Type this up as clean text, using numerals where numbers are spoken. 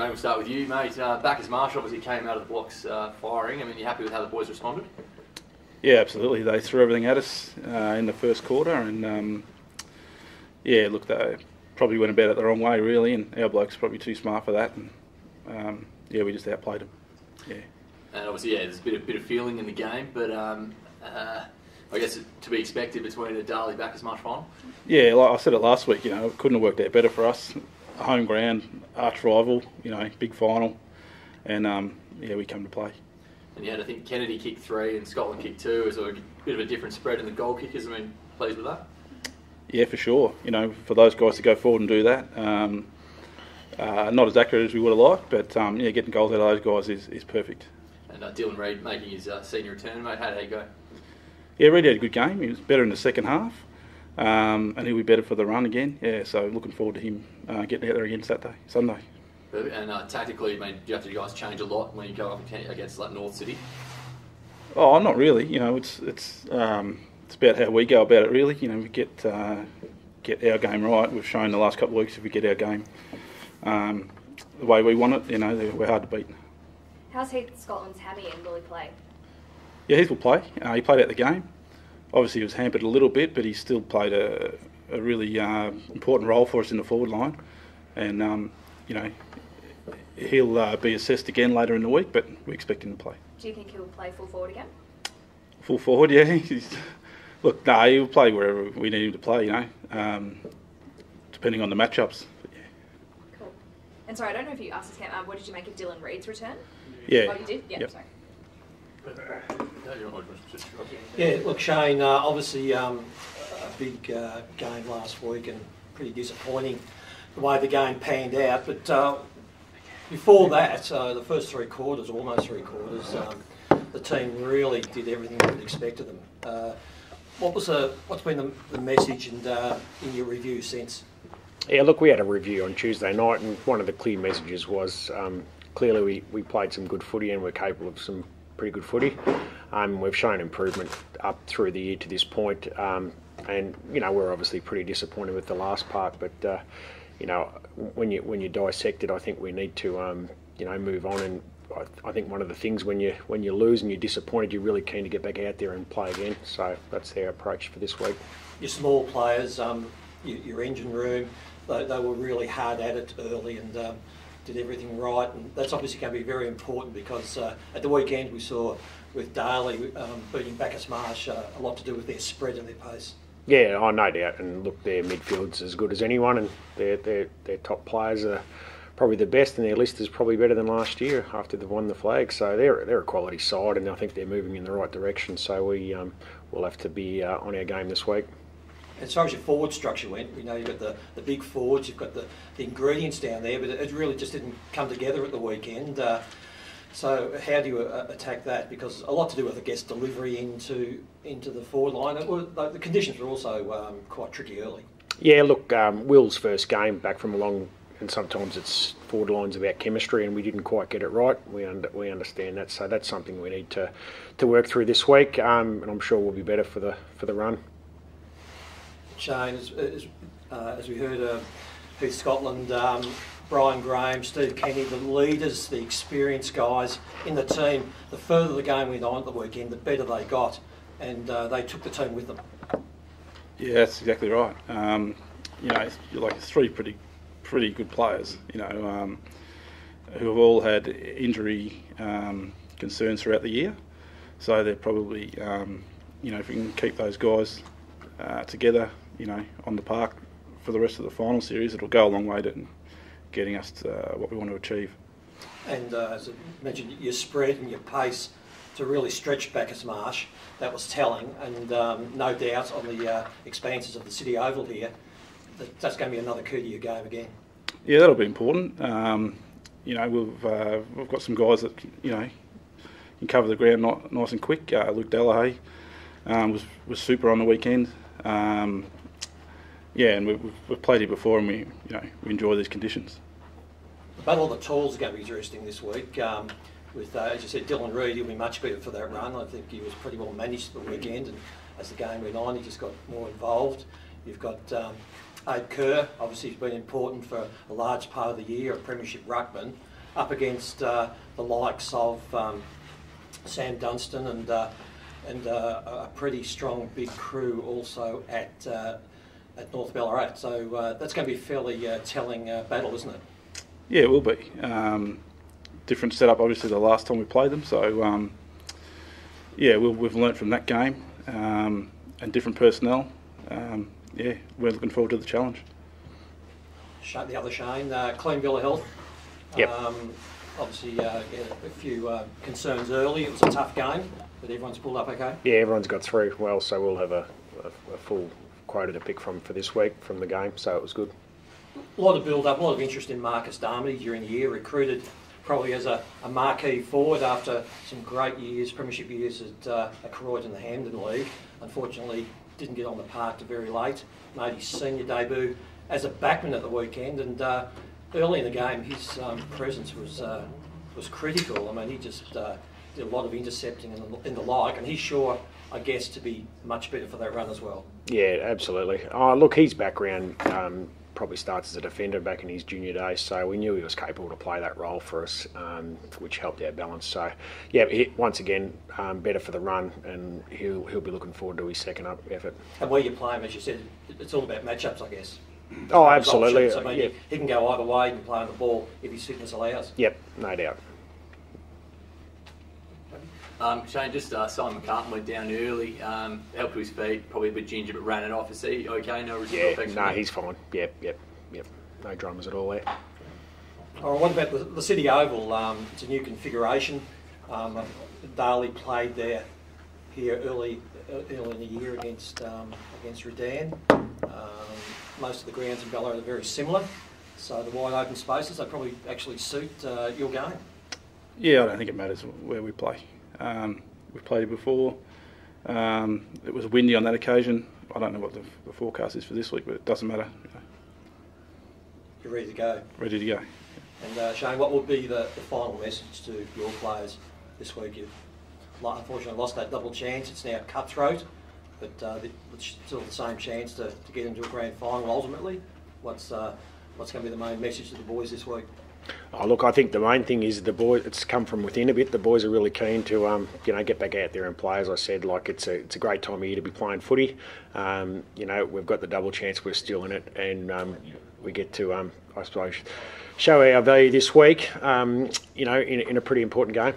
Shane, we'll start with you, mate. Bacchus Marsh obviously came out of the blocks firing. I mean, you happy with how the boys responded? Yeah, absolutely. They threw everything at us in the first quarter, and yeah, look, they probably went about it the wrong way, really, and our blokes probably too smart for that, and yeah, we just outplayed them. Yeah. And obviously, yeah, there's a bit of feeling in the game, but I guess to be expected between a Darley Bacchus Marsh final. Yeah, like I said it last week, it couldn't have worked out better for us. Home ground, arch rival, big final, and yeah, we come to play. And you had, I think, Kennedy kick 3 and Scotland kick 2. Is a bit of a different spread in the goal kickers. I mean, pleased with that? Yeah, for sure. For those guys to go forward and do that, not as accurate as we would have liked, but yeah, getting goals out of those guys is perfect. And Dylan Reid making his senior return, mate. How did he go? Yeah, Reid had a good game. He was better in the second half, and he'll be better for the run again. Yeah, so looking forward to him getting out there again Sunday. And tactically, I mean, do you guys change a lot when you go up against like North City? Oh, not really. It's about how we go about it. Really, we get our game right. We've shown the last couple of weeks if we get our game the way we want it, we're hard to beat. How's Heath Scotland's hammy and will he play? Yeah, Heath will play. He played out the game. Obviously, he was hampered a little bit, but he still played a really important role for us in the forward line. And he'll be assessed again later in the week, but we expect him to play. Do you think he'll play full forward again? Full forward, yeah. Look, no, he'll play wherever we need him to play, depending on the matchups. But yeah. Cool. And sorry, I don't know if you asked this, Cam, what did you make of Dylan Reid's return? Yeah. Oh, you did? Yeah, yep. Sorry. Yeah, look, Shane, obviously a big game last week and pretty disappointing the way the game panned out. But before that, the first almost three quarters, the team really did everything we would expect of them. What's been the message and in your review since? Yeah, look, we had a review on Tuesday night, and one of the clear messages was clearly we played some good footy and we're capable of some pretty good footy. We've shown improvement up through the year to this point, and we're obviously pretty disappointed with the last part. But when you dissect it, I think we need to move on. And I think one of the things when you lose and you're disappointed, you're really keen to get back out there and play again. So that's their approach for this week. Your small players, your engine room, they were really hard at it early and did everything right, and that's obviously going to be very important because at the weekend we saw with Darley beating Bacchus Marsh a lot to do with their spread and their pace. Yeah, no doubt. And look, their midfield's as good as anyone, and their top players are probably the best, and their list is probably better than last year after they've won the flag. So they're a quality side, and I think they're moving in the right direction. So we'll have to be on our game this week. As far as your forward structure went, you've got the big forwards, you've got the ingredients down there, but it really just didn't come together at the weekend. So how do you attack that? Because a lot to do with, I guess, delivery into the forward line. The conditions were also quite tricky early. Yeah, look, Will's first game back from a long, and sometimes it's forward lines about chemistry, and we didn't quite get it right. We understand that, so that's something we need to work through this week, and I'm sure we'll be better for the run. Shane, as we heard, Heath Scotland, Brian Graham, Steve Kenny, the leaders, the experienced guys in the team, the further the game went on at the weekend, the better they got, and they took the team with them. Yeah, that's exactly right. You're like three pretty good players, who have all had injury concerns throughout the year. So they're probably, if we can keep those guys together, on the park for the rest of the final series, it'll go a long way to getting us to what we want to achieve. And as I mentioned, your spread and your pace to really stretch Bacchus Marsh, that was telling, and no doubt on the expanses of the City Oval here, that's going to be another key to your game again. Yeah, that'll be important. We've got some guys that can cover the ground nice and quick. Luke Delahaye was super on the weekend. And we've played here before, and we enjoy these conditions. The Battle of the Talls is going to be interesting this week. With, as you said, Dylan Reid, he'll be much better for that run. I think he was pretty well managed the weekend, and as the game went on, he just got more involved. You've got Abe Kerr, obviously he's been important for a large part of the year, a premiership ruckman. up against the likes of Sam Dunstan and a pretty strong big crew also at North Ballarat. So that's going to be a fairly telling battle, isn't it? Yeah, it will be. Different setup, obviously, the last time we played them. So, yeah, we've learnt from that game and different personnel. Yeah, we're looking forward to the challenge. The other Shane, clean bill of health. Yep. Obviously, a few concerns early. It was a tough game, but everyone's pulled up okay. Yeah, everyone's got through well, so we'll have a full quota to pick from for this week from the game, so it was good. A lot of build-up, a lot of interest in Marcus Darley during the year, recruited probably as a marquee forward after some great years, premiership years at Croydon and the Hampden League. Unfortunately, didn't get on the park till very late. Made his senior debut as a backman at the weekend, and early in the game his presence was critical. I mean, he just did a lot of intercepting and the like, and he's sure, I guess, to be much better for that run as well. Yeah, absolutely. Oh, look, his background probably starts as a defender back in his junior days, so we knew he was capable to play that role for us, which helped our balance. So, yeah, once again, better for the run, and he'll be looking forward to his second up effort. And where you play him, as you said, it's all about matchups, I guess. Oh, absolutely. I mean, he can go either way. He can play on the ball if his fitness allows. Yep, no doubt. Shane, just Simon Carlton went down early, helped to his feet, probably a bit ginger, but ran it off. Is he okay? No residual effects? No, he's fine. Yep. No dramas at all there. All right, what about the City Oval? It's a new configuration. Darley played there here early in the year against Redan. Most of the grounds in Ballarat are very similar, so the wide open spaces, they probably actually suit your game. Yeah, I don't think it matters where we play. We've played it before. It was windy on that occasion. I don't know what the forecast is for this week, but it doesn't matter. You're ready to go. Ready to go. And Shane, what would be the final message to your players this week? You've unfortunately lost that double chance. It's now cutthroat, but it's still the same chance to get into a grand final ultimately. What's going to be the main message to the boys this week? Oh, look, I think the main thing is the boys. It's come from within a bit. The boys are really keen to, get back out there and play. As I said, like it's a great time of year to be playing footy. We've got the double chance. We're still in it, and we get to, I suppose, show our value this week. In a pretty important game.